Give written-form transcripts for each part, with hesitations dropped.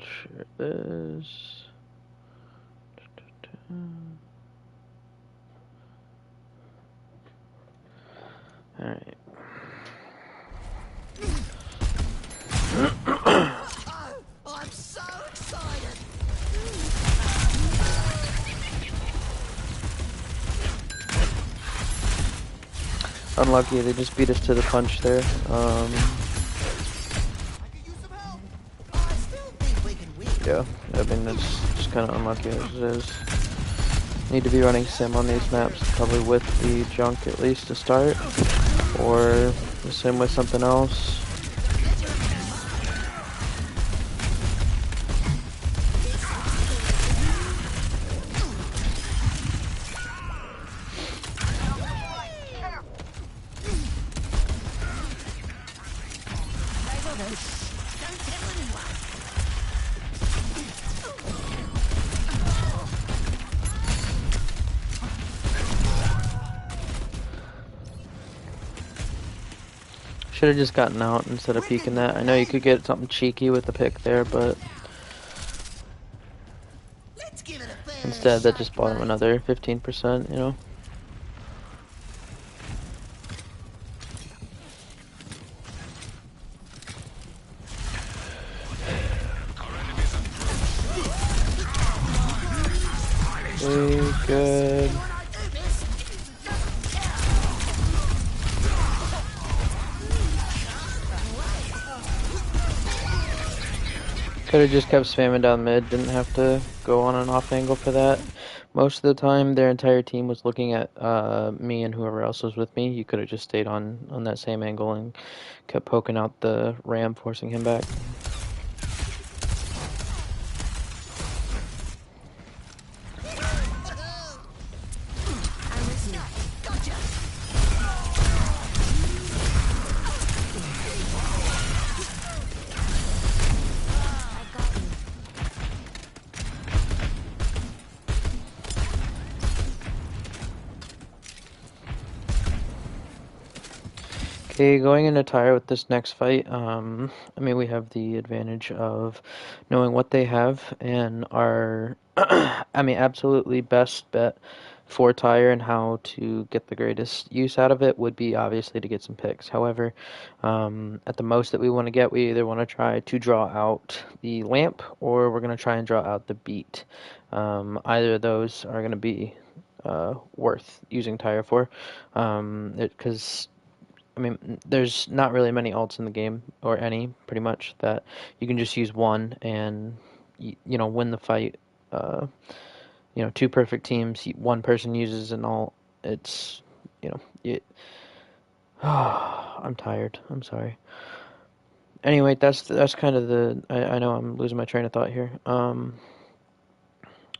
Sure is. Alright. I'm so excited! Unlucky, they just beat us to the punch there. I could use some help! I still think we can win. Yeah, I mean, it's just kind of unlucky as it is. Need to be running sim on these maps, probably with the junk at least to start, or the sim with something else. Don't tell anyone. Should have just gotten out instead of peeking that. I know you could get something cheeky with the pick there, but Let's give it a fair instead that just shake, bought him mate. another 15%, you know? Very good. Could have just kept spamming down mid, didn't have to go on an off angle for that. Most of the time, their entire team was looking at me and whoever else was with me. You could have just stayed on that same angle and kept poking out the ram, forcing him back. Okay, going into Tyre with this next fight, I mean, we have the advantage of knowing what they have and our, I mean, absolutely best bet for Tyre and how to get the greatest use out of it would be obviously to get some picks. However, at the most that we want to get, we either want to try to draw out the lamp or we're going to try and draw out the beat. Either of those are going to be worth using Tyre for, because I mean, there's not really many alts in the game, or any, pretty much, that you can just use one and, you know, win the fight. Uh, you know, two perfect teams, one person uses an alt. It's, you know, I'm tired. I'm sorry. Anyway, that's kind of the. I know I'm losing my train of thought here.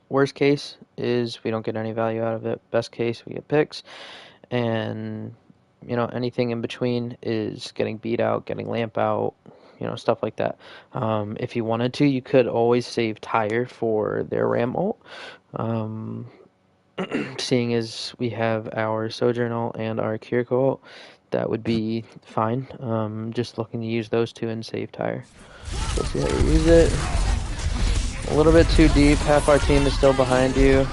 Worst case is we don't get any value out of it. Best case, we get picks, and you know, anything in between is getting beat out, getting lamp out, you know, stuff like that. If you wanted to, you could always save Tyre for their Ram ult. Um, Seeing as we have our Sojourn ult and our Kiriko ult, that would be fine. Just looking to use those two and save Tyre. We'll see how you use it. A little bit too deep. Half our team is still behind you.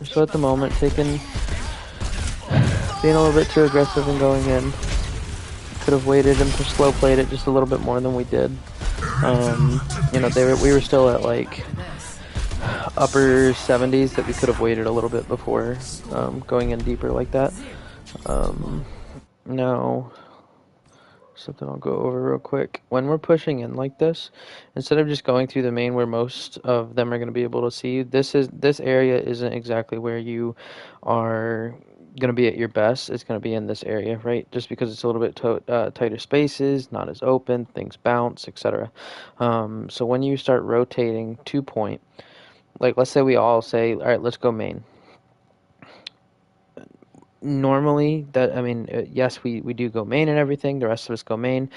So at the moment, being a little bit too aggressive and going in. Could have waited and slow played it just a little bit more than we did. You know, we were still at like upper 70s that we could have waited a little bit before going in deeper like that. Now, something I'll go over real quick. When we're pushing in like this, instead of just going through the main where most of them are going to be able to see you, this area isn't exactly where you are going to be at your best. It's going to be in this area, right? Just because it's a little bit tighter spaces, not as open, things bounce, etc. So when you start rotating 2 point, like let's say we all say, all right, let's go main. normally that I mean yes we do go main and everything, the rest of us go main.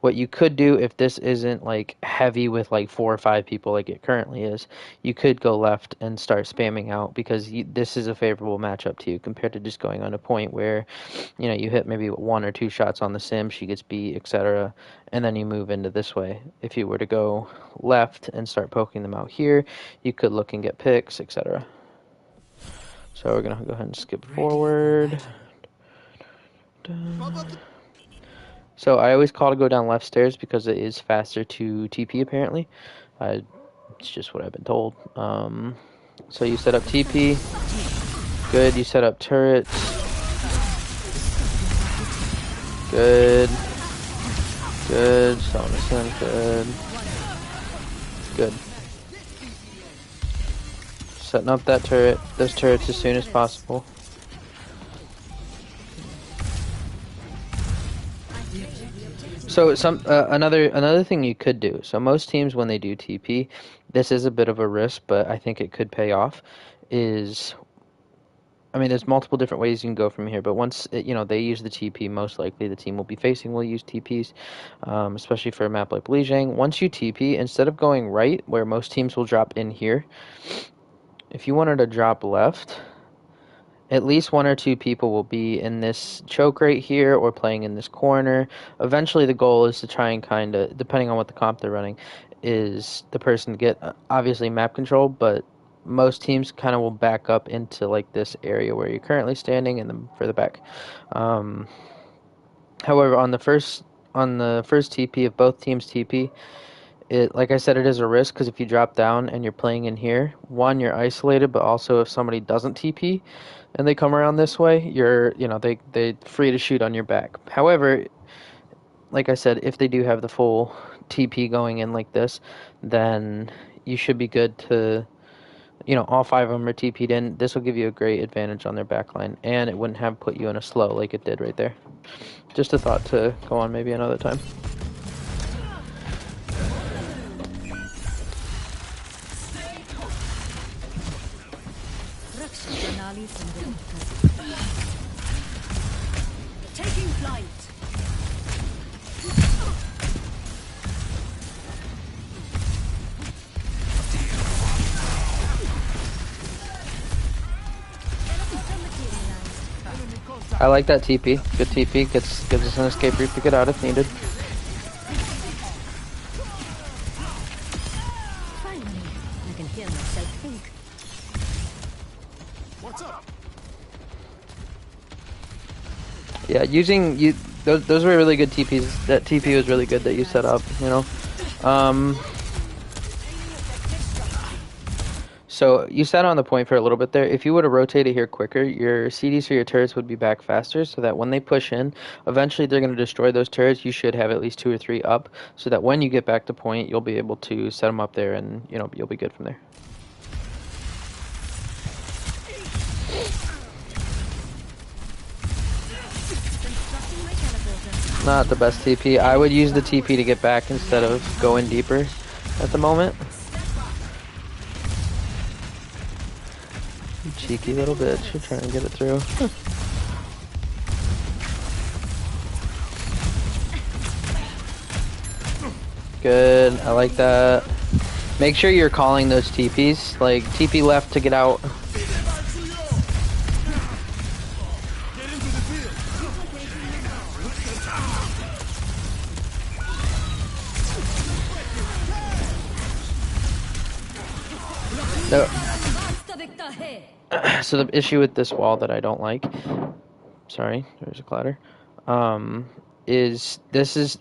What you could do if this isn't like heavy with like 4 or 5 people like it currently is, you could go left and start spamming out because this is a favorable matchup to you compared to just going on a point where you hit maybe 1 or 2 shots on the sim, she gets beat, etc., and then you move into this way. If you were to go left and start poking them out here, you could look and get picks, etc. So we're gonna go ahead and skip forward. So I always call to go down left stairs because it is faster to TP apparently. It's just what I've been told. So you set up TP. Good. You set up turrets. Good. Good. Selling the sim. Good. Good. Setting up that turret. Those turrets as soon as possible. So another thing you could do. So most teams when they do TP, this is a bit of a risk, but I think it could pay off. I mean, there's multiple different ways you can go from here, but once they use the TP, most likely the team will be facing will use TPs, especially for a map like Lijiang. Once you TP, instead of going right, where most teams will drop in here, if you wanted to drop left, at least 1 or 2 people will be in this choke right here or playing in this corner. Eventually, the goal is to try and kind of, depending on what the comp they're running, is the person to get obviously map control, but most teams kind of will back up into like this area where you're currently standing and then further back. However, on the first TP, if both teams TP, like I said, it is a risk because if you drop down and you're playing in here, one, you're isolated, but also if somebody doesn't TP and they come around this way, they free to shoot on your back. However, like I said, if they do have the full TP going in like this, then you should be good to, all 5 of them are TP'd in. This will give you a great advantage on their backline, and it wouldn't have put you in a slow like it did right there. Just a thought to go on maybe another time. Taking flight. I like that TP. Good TP. Gives us an escape route to get out if needed. Finally, I can hear myself think. What's up? Yeah, those were really good TPs. That TP was really good that you set up, So you sat on the point for a little bit there. If you would have rotated here quicker, your CDs for your turrets would be back faster so that when they push in, eventually they're going to destroy those turrets. You should have at least 2 or 3 up so that when you get back to point, you'll be able to set them up there and, you'll be good from there. Not the best TP. I would use the TP to get back instead of going deeper at the moment. You cheeky little bitch. You're trying to get it through. Good. I like that. Make sure you're calling those TPs. Like, TP left to get out. No. So the issue with this wall that I don't like, sorry, there's a clatter, is this is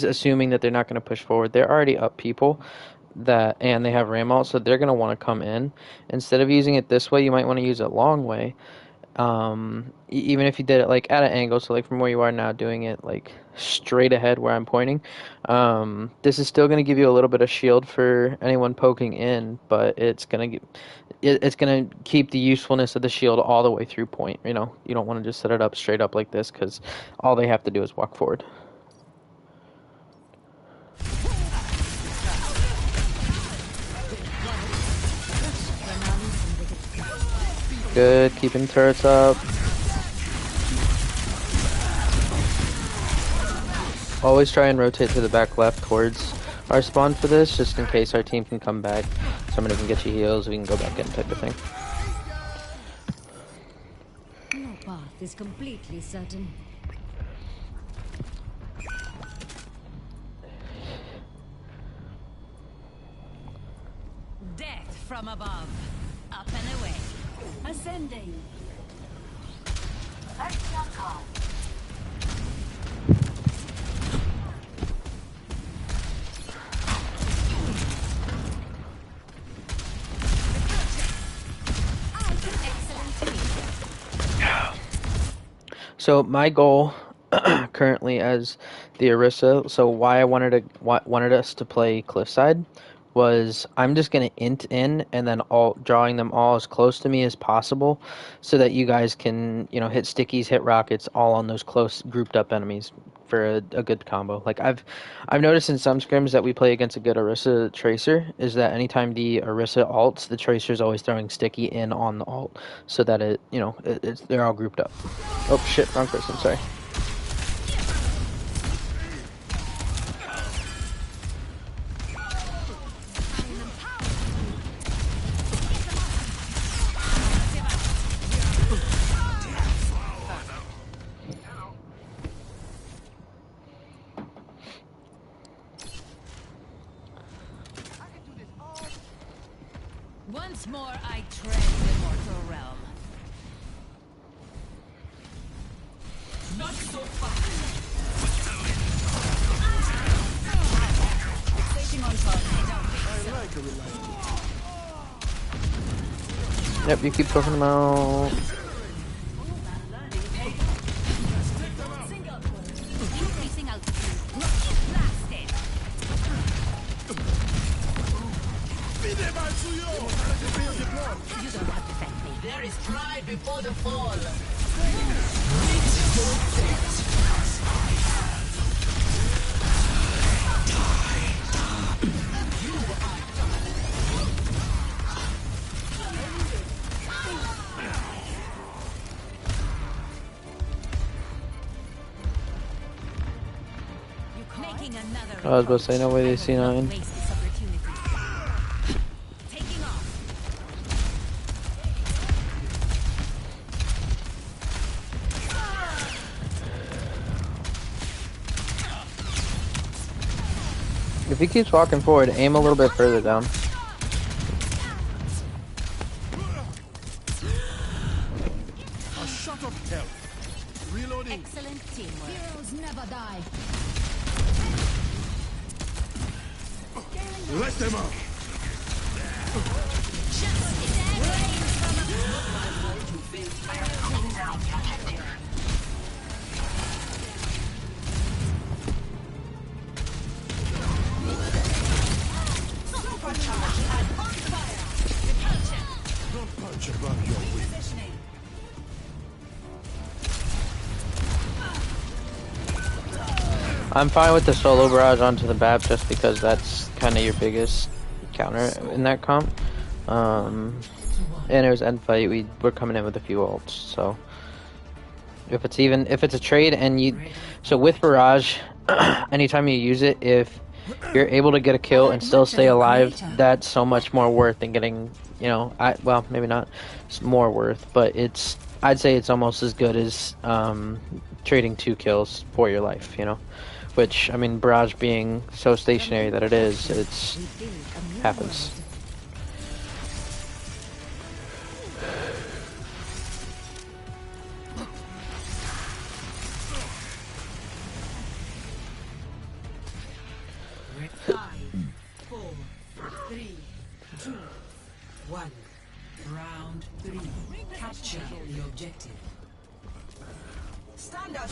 assuming that they're not going to push forward. They're already up people and they have ram ult, so they're going to want to come in. Instead of using it this way, you might want to use it long way. Even if you did it like at an angle, so like from where you are now, doing it like straight ahead where I'm pointing, this is still going to give you a little bit of shield for anyone poking in, but it's going to keep the usefulness of the shield all the way through point. You don't want to just set it up straight up like this because all they have to do is walk forward. Good, keeping turrets up. always try and rotate to the back left towards our spawn for this, just in case our team can come back. Somebody can get you heals, we can go back in type of thing. No path is completely certain. Death from above. Up and away. Ascending. So my goal currently as the Orisa, so why I wanted us to play Cliffside was I'm just gonna int in and then drawing them all as close to me as possible, so that you guys can hit stickies, hit rockets, all on those close grouped up enemies for a good combo. Like I've noticed in some scrims that we play against a good Orisa Tracer is that anytime the Orisa ults, the Tracer's always throwing sticky in on the ult, so that they're all grouped up. Oh shit, wrong person, sorry. Once more I tread the mortal realm. Not so fast. Station on top. Yep, you keep talking about. Increasing altitude. Blasted. You don't have to thank me. There is pride before the fall. Making another. I was about to say, no way they see nine. Waste this opportunity. Taking off. If he keeps walking forward, aim a little bit further down. A shot of health. Reloading. Excellent teamwork. Heroes never die. Let them out. Don't punch above your weight. I'm fine with the solo barrage onto the BAP just because that's kind of your biggest counter in that comp. And it was end fight, we're coming in with a few ults, so if it's a trade and so with barrage, anytime you use it, if you're able to get a kill and still stay alive, that's so much more worth than getting, well, maybe not more worth, but I'd say it's almost as good as trading 2 kills for your life, which, I mean, barrage being so stationary that it happens. Round 3. Capture the objective. Stand up.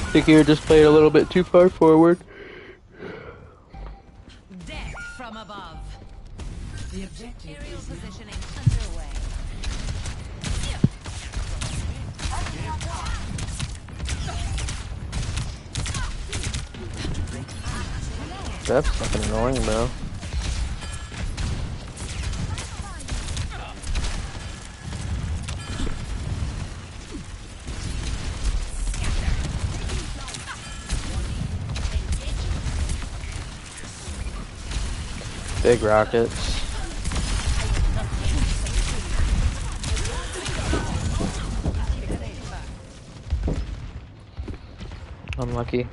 I think you just played a little bit too far forward. Death from above. The objective Aerial is now positioning underway. That's fucking annoying, bro. Big rockets. Unlucky.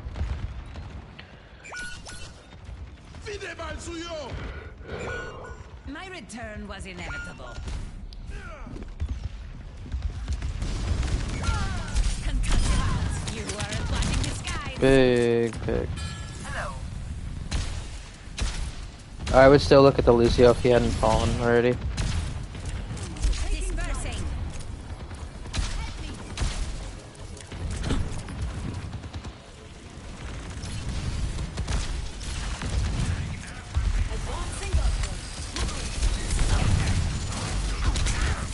My return was inevitable. Concussive out. You weren't watching the sky. Big pick. I would still look at the Lucio if he hadn't fallen already. Dispersing.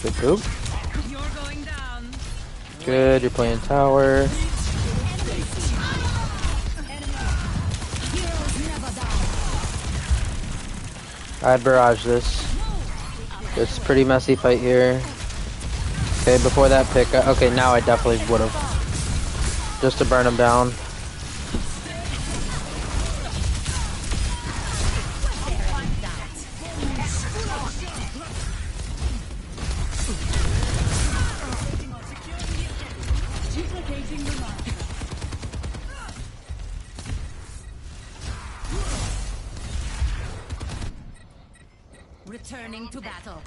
Good poop. You're going down. Good, you're playing tower. Heroes never die. I'd barrage this. It's a pretty messy fight here. Okay, before that pick, okay, now I definitely would have. Just to burn him down. Returning to battle.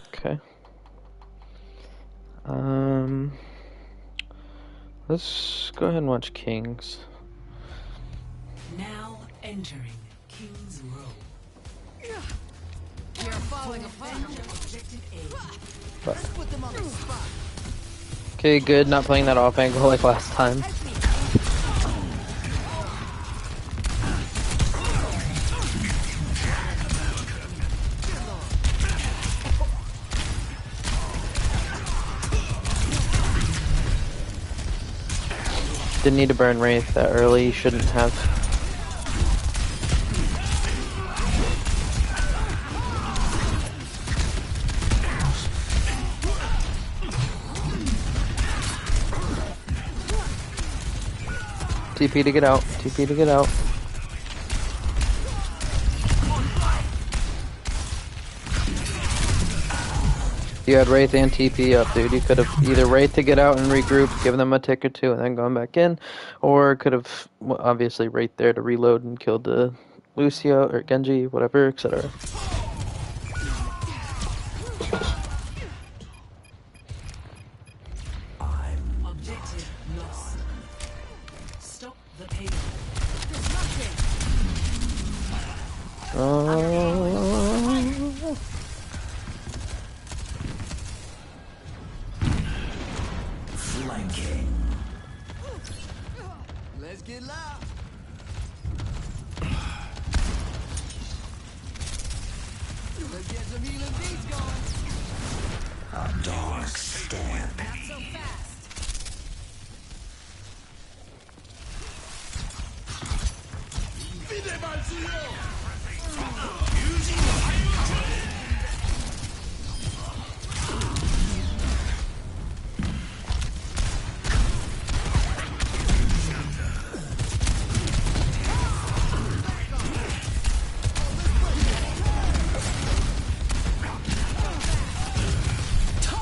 Okay. Let's go ahead and watch Kings. Now entering King's Row. You're falling apart. Objective A. Let's put them on the spot. Okay, good. Not playing that off angle like last time. Didn't need to burn Wraith that early. Shouldn't have. TP to get out. TP to get out. You had Wraith and TP up, dude. You could have either Wraith to get out and regroup, give them a tick or two, and then gone back in, or could have obviously Wraith there to reload and killed the Lucio or Genji, whatever, etc. Objective lost. Stop the payload. Flanking. Let's get loud. Let's get some healing beats going. A dark stamp. Not so fast.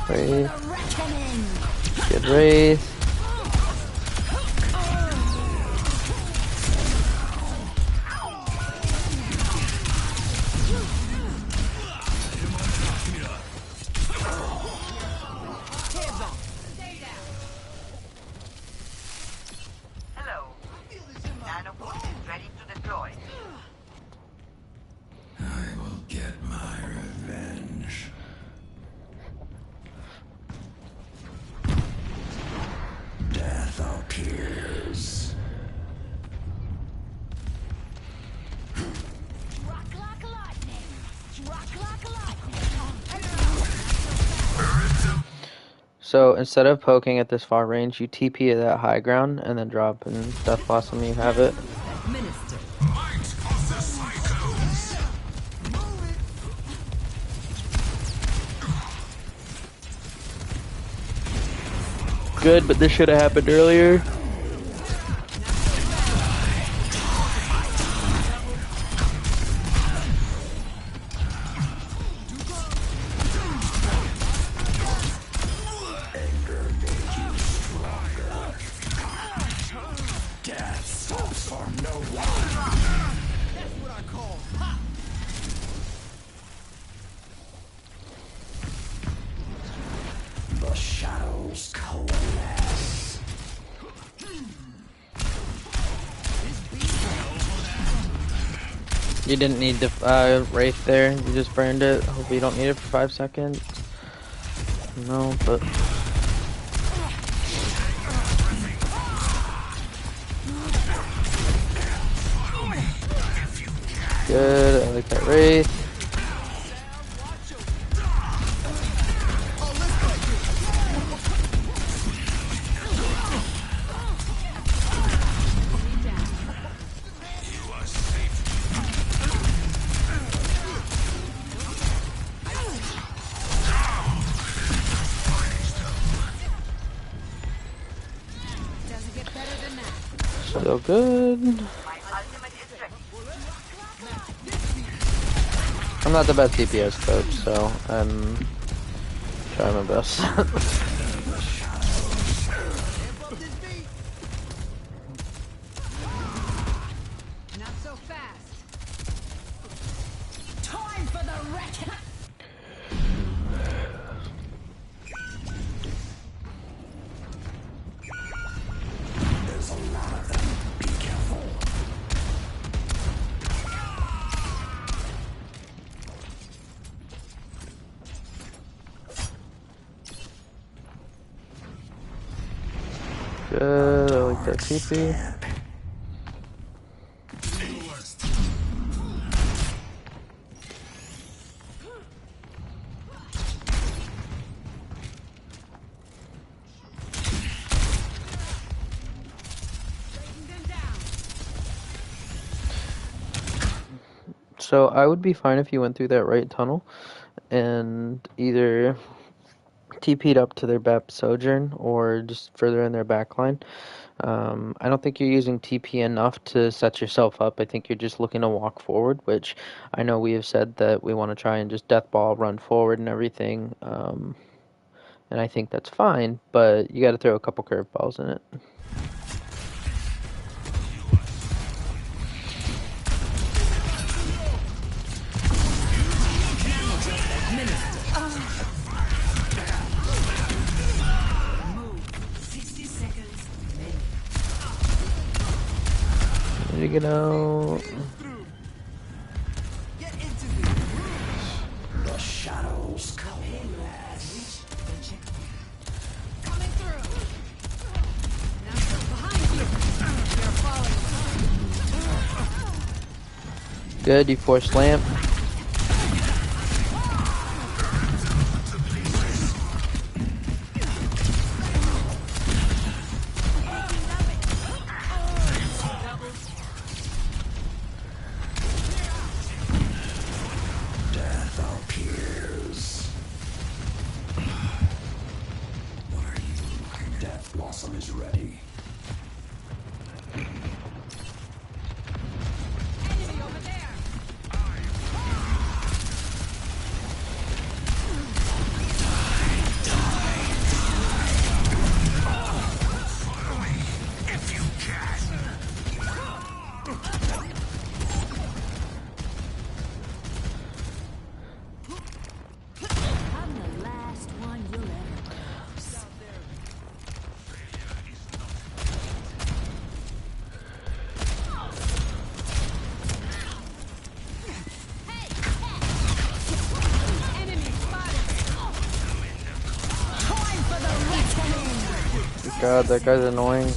Wraith. Get Wraith. Hello. Nanobot is ready to deploy. I will get my revenge. Death appears. Struck like lightning. Struck like lightning. So instead of poking at this far range, you TP at that high ground and then drop and Death Blossom. You have it. Minister. Good, but this should have happened earlier. The shadows coalesce. You didn't need the Wraith there. You just burned it. Hope you don't need it for 5 seconds. No, but... Good, I like that Wraith. Doesn't get better than that. So good. My ultimate is ready. I'm not the best DPS coach, so I'm trying my best. Not so fast. Time for the reckoning. There's a lot of them. Be careful. Good, I like that TP. So I would be fine if you went through that right tunnel and either TP'd up to their BEP Sojourn or just further in their backline. I don't think you're using TP enough to set yourself up. I think you're just looking to walk forward, which I know we have said that we want to try and just death ball, run forward and everything. And I think that's fine, but you got to throw a couple curveballs in it. There you go. The shadows coalesce. Coming through. Now behind you. They're falling. Good, you forced lamp. Death appears. What are you? Death Blossom is ready. Enemy over there. I'm the last one you'll ever lose. Enemy spotted. Time for the reckoning. God, that guy's annoying.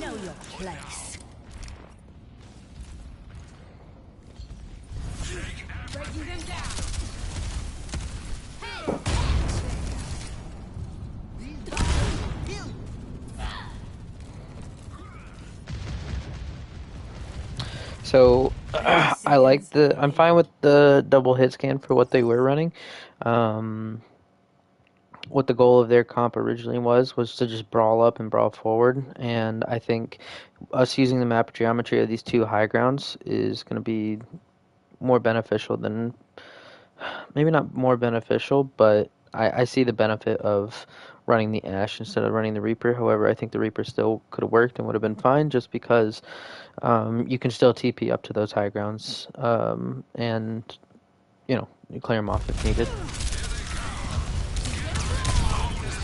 Know your place. So I like the. I'm fine with the double hit scan for what they were running. Um, what the goal of their comp originally was to just brawl up and brawl forward, and I think us using the map geometry of these two high grounds is going to be more beneficial than, maybe not more beneficial, but I see the benefit of running the Ashe instead of running the Reaper. However, I think the Reaper still could have worked and would have been fine, just because you can still TP up to those high grounds, and you clear them off if needed.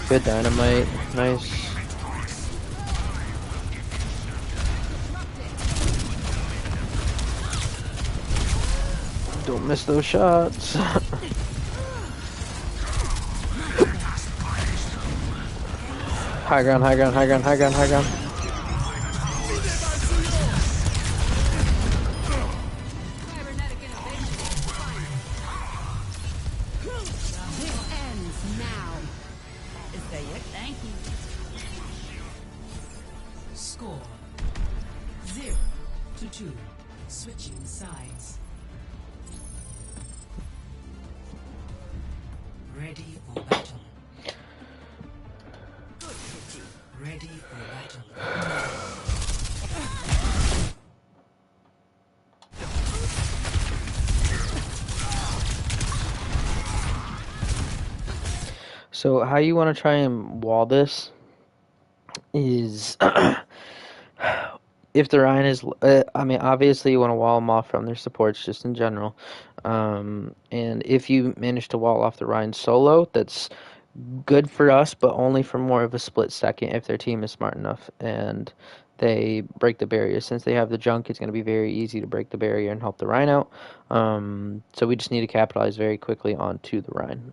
Good dynamite, nice. Don't miss those shots. High ground, high ground, high ground, high ground, high ground. Cybernetic innovation. This ends now. Thank you. Score 0-2. Switching sides. Ready for battle. Ready for battle. So how you want to try and wall this is, if the Ryan is, I mean, obviously you want to wall them off from their supports just in general. And if you manage to wall off the Ryan solo, that's good for us, but only for more of a split second if their team is smart enough and they break the barrier. Since they have the junk, it's going to be very easy to break the barrier and help the Rhine out. So we just need to capitalize very quickly onto the Rhine.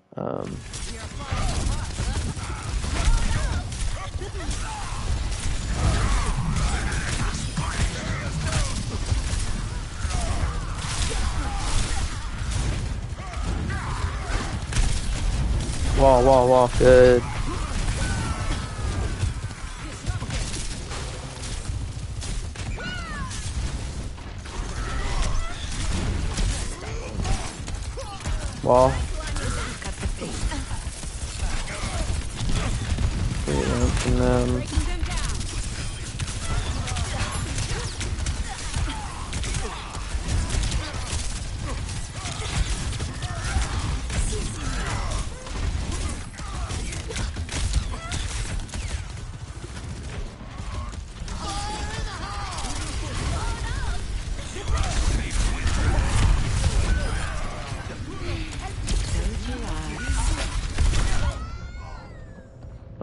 Wall, wall, wall. Good. Wall. And then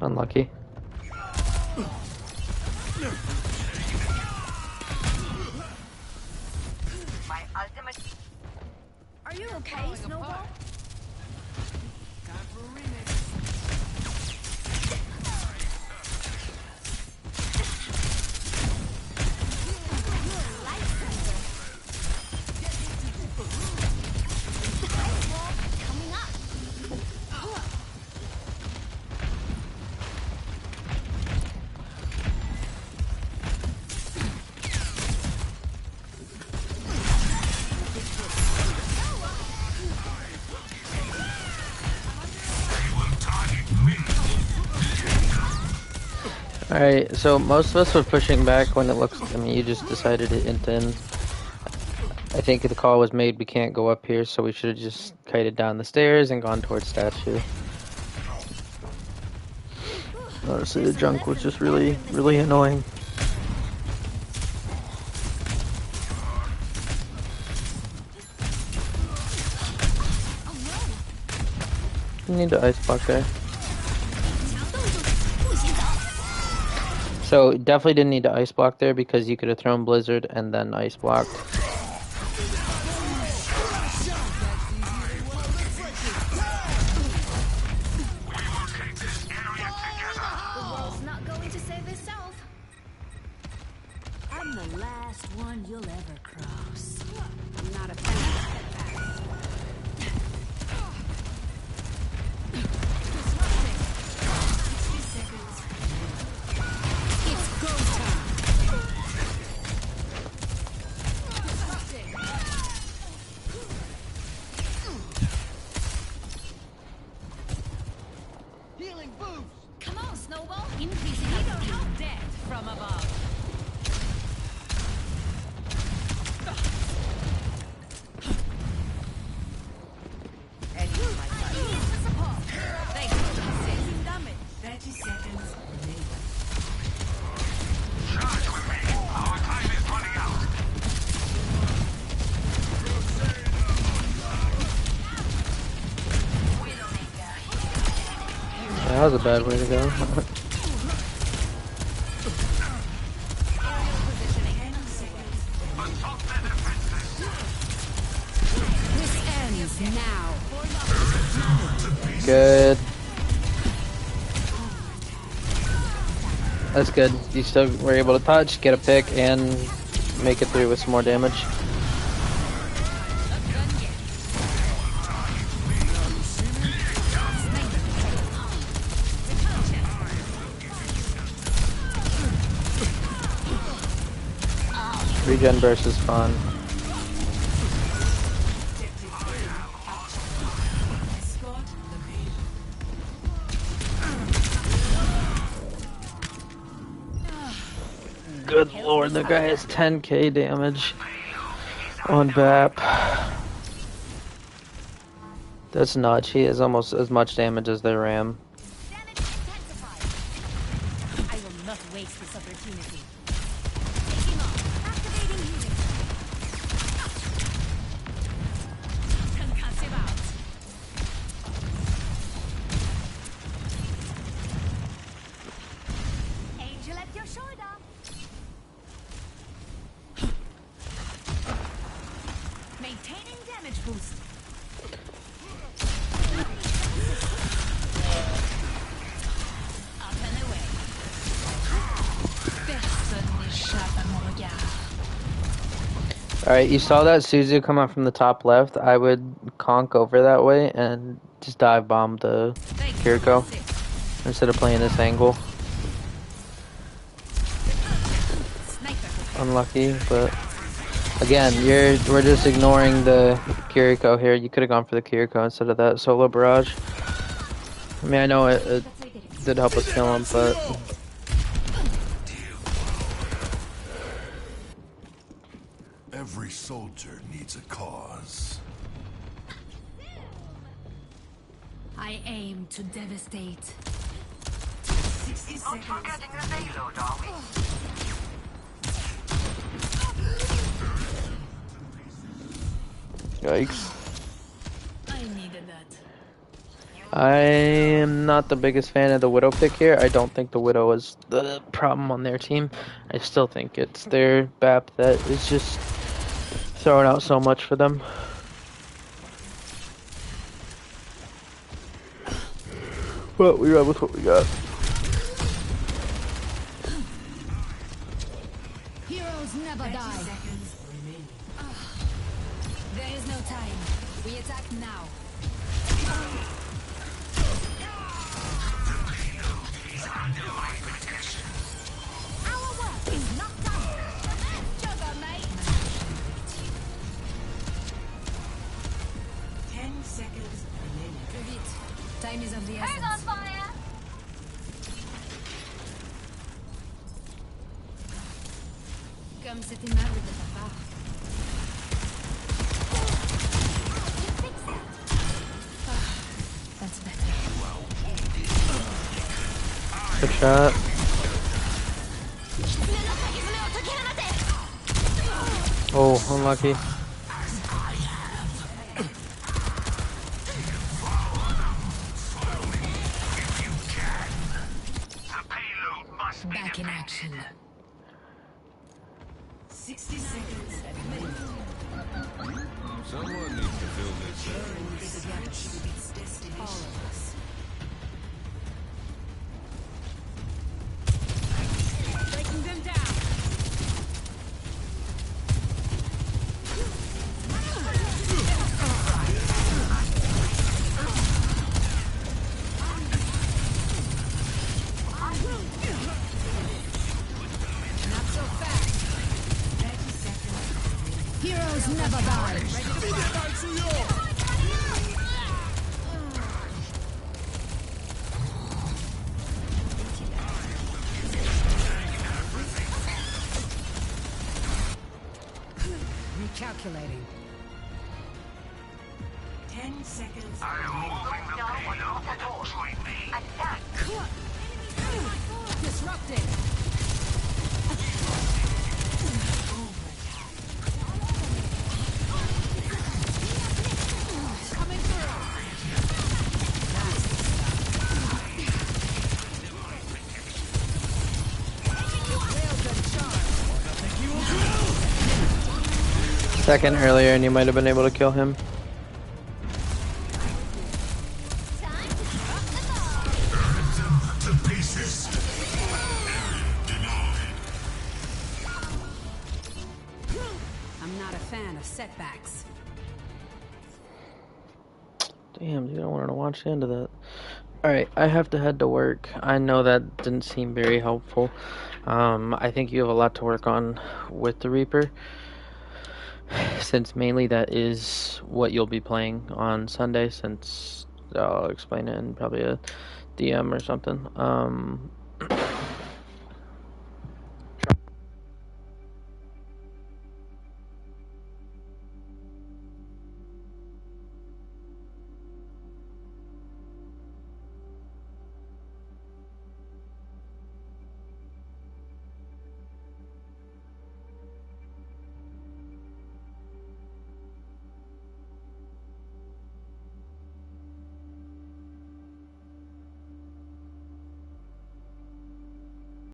unlucky. My ultimate. Are you okay, Snowball? Coming up. Alright, so most of us were pushing back when it looks, I mean, you just decided to int in. I think the call was made, we can't go up here, so we should have just kited down the stairs and gone towards statue. Honestly, the junk was just really, really annoying. You need to ice block there. So definitely didn't need to ice block there because you could have thrown Blizzard and then ice blocked. The wall's not going to save itself. I'm the last one you'll ever cross. I'm not a fan of setbacks. It's go time. Come on, Snowball. Increasing altitude. Death from above. Thanks for the assist. Damage. 30 seconds remaining. That was a bad way to go. Aerial positioning. 10 seconds. This ends now. Good. That's good. You still were able to touch, get a pick, and make it through with some more damage. Regen burst is fun. Escort location. Good lord, the guy has 10k damage on VAP. That's nuts. He has almost as much damage as their Ram. Damage intensified. I will not waste this opportunity. Taking off. Activating unit. Concussive out. Angel at your shoulder. Maintaining damage boost. Up and away. Personne n'échappe à mon regard. Alright, you saw that Suzu come out from the top left. I would conk over that way and just dive bomb the Kiriko instead of playing this angle. Unlucky, but again, we're just ignoring the Kiriko here. You could have gone for the Kiriko instead of that solo barrage. I mean, I know it did help us kill him, but Every soldier needs a cause. I aim to devastate. 60 Not seconds. forgetting the payload, are we? yikes. I needed that. I am not the biggest fan of the Widow pick here. I don't think the Widow is the problem on their team. I still think it's their BAP that is just throwing out so much for them. But we run with what we got. Heroes never 30 die. seconds remaining. There is no time. We attack now. Our work is not done. Jugger, mate. 10 seconds remaining. Plus vite. Time is of the Hang on, essence. fire. Comme c'est aimable de ta part. That's better. Good shot. Oh, unlucky. Back in action. 60 seconds remaining. Someone needs to fill this in. This match with its destination. All of us. Breaking them down. Not so fast. 30 seconds. Heroes never die. Calculating. 10 seconds. Attack! Disrupting. Coming through. Second earlier, and you might have been able to kill him. Time to drop the ball. I'm not a fan of setbacks. Damn, dude, I wanted to watch the end of that. Alright, I have to head to work. I know that didn't seem very helpful. I think you have a lot to work on with the Reaper, since mainly that is what you'll be playing on Sunday, since I'll explain it in probably a DM or something.